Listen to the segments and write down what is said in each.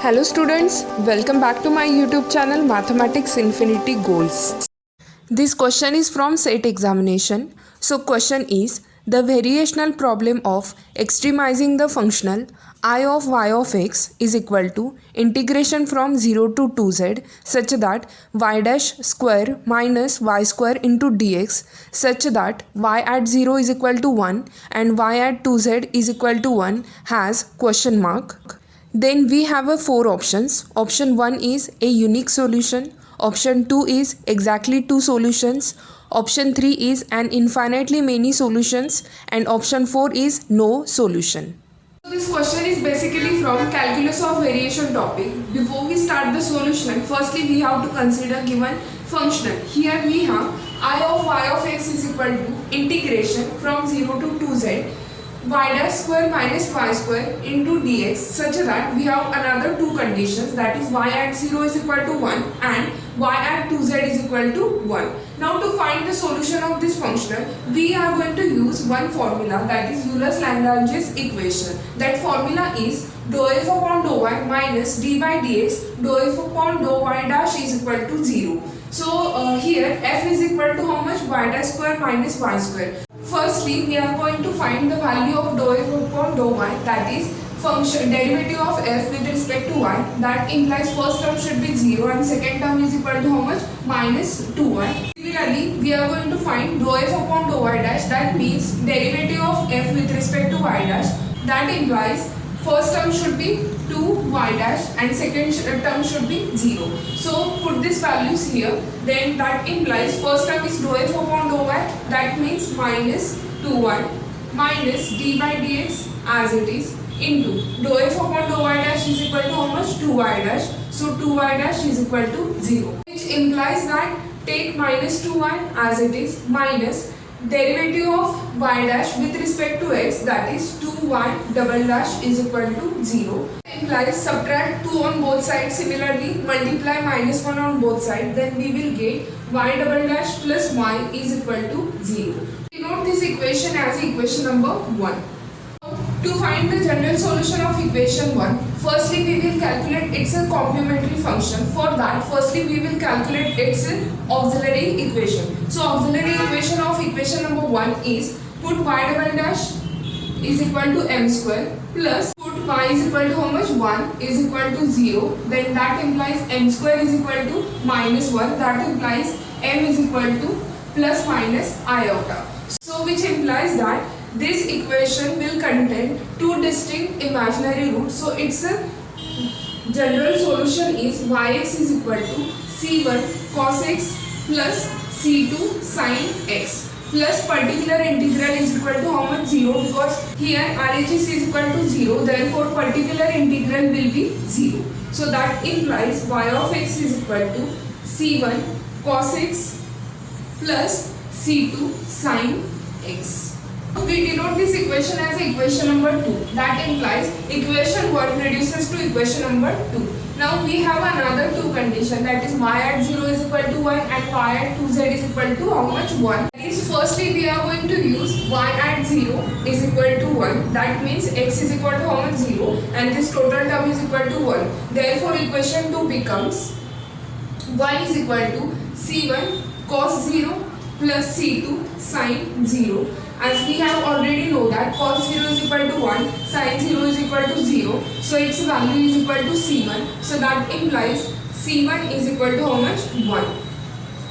Hello students, welcome back to my YouTube channel Mathematics Infinity Goals. This question is from SET examination. So question is the variational problem of extremizing the functional I of y of x is equal to integration from 0 to 2z such that y dash square minus y square into dx such that y at 0 is equal to 1 and y at 2z is equal to 1 has question mark. Then we have a 4 options. Option 1 is a unique solution. Option 2 is exactly 2 solutions. Option 3 is an infinitely many solutions. And option 4 is no solution. So this question is basically from calculus of variation topic. Before we start the solution, firstly we have to consider given functional. Here we have I of y of x is equal to integration from 0 to 2z y dash square minus y square into dx such that we have another two conditions, that is y at 0 is equal to 1 and y at 2z is equal to 1. Now to find the solution of this functional, we are going to use one formula, that is Euler-Lagrange's equation. That formula is dou f upon dou y minus d by dx dou f upon dou y dash is equal to 0. So here f is equal to how much? Y dash square minus y square. Firstly, we are going to find the value of dou f upon dou y, that is function derivative of f with respect to y. That implies first term should be 0 and second term is equal to how much? Minus 2y. Similarly, we are going to find dou f upon dou y dash, that means derivative of f with respect to y dash. That implies first term should be 2y dash and second term should be 0. So put these values here, then that implies first term is dou f upon dou y, that means minus 2y minus d by dx as it is into dou f upon dou y dash is equal to how much? 2y dash. So 2y dash is equal to 0, which implies that take minus 2y as it is minus derivative of y dash with respect to x, that is 2y double dash is equal to 0. Implies subtract 2 on both sides, similarly multiply minus 1 on both sides, then we will get y double dash plus y is equal to 0. Denote this equation as equation number 1. To find the general solution of equation 1, firstly we will calculate its complementary function. For that, firstly we will calculate its auxiliary equation. So auxiliary equation of equation number 1 is put y double dash is equal to m square plus put y is equal to how much? 1 is equal to 0. Then that implies m square is equal to minus 1. That implies m is equal to plus minus iota. So which implies that this equation will contain two distinct imaginary roots. So its general solution is yx is equal to c1 cos x plus c2 sin x plus particular integral is equal to how much? 0, because here RHS is equal to 0, therefore particular integral will be 0. So that implies y of x is equal to c1 cos x plus c2 sin x. We denote this equation as equation number 2. That implies equation 1 reduces to equation number 2. Now we have another two condition, that is y at 0 is equal to 1 and y at 2z is equal to how much? 1. That is, firstly we are going to use y at 0 is equal to 1. That means x is equal to how much? 0 and this total term is equal to 1. Therefore equation 2 becomes y is equal to c1 cos 0 plus c2 sin 0. As we have already know that cos 0 is equal to 1, sin 0 is equal to 0. So its value is equal to c1. So that implies c1 is equal to how much? 1.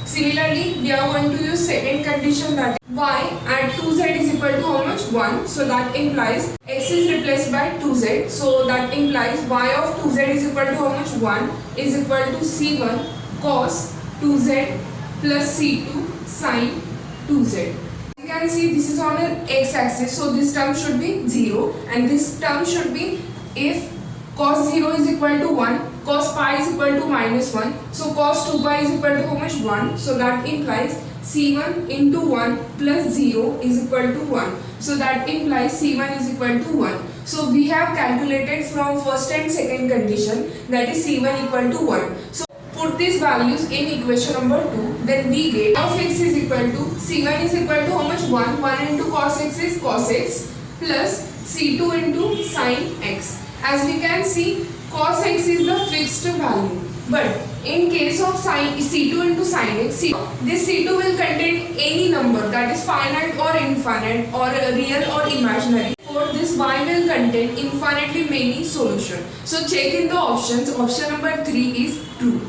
Similarly, we are going to use second condition, that y at 2z is equal to how much? 1. So that implies x is replaced by 2z. So that implies y of 2z is equal to how much? 1 is equal to c1 cos 2z plus c2 sin 2z. You can see this is on an x-axis, so this term should be 0 and this term should be, if cos 0 is equal to 1, cos pi is equal to minus 1, so cos 2 pi is equal to how much? 1. So that implies c1 into 1 plus 0 is equal to 1. So that implies c1 is equal to 1. So we have calculated from first and second condition, that is c1 equal to 1. So put these values in equation number 2, then we get of x is equal to c1 is equal to how much? 1 into cos x is cos x plus c2 into sin x. As we can see, cos x is the fixed value. But in case of C2 into sin x, this C2 will contain any number, that is finite or infinite or real or imaginary. For this y will contain infinitely many solutions. So check in the options. Option number 3 is true.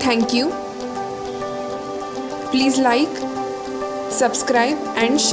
Thank you. Please like, subscribe and share.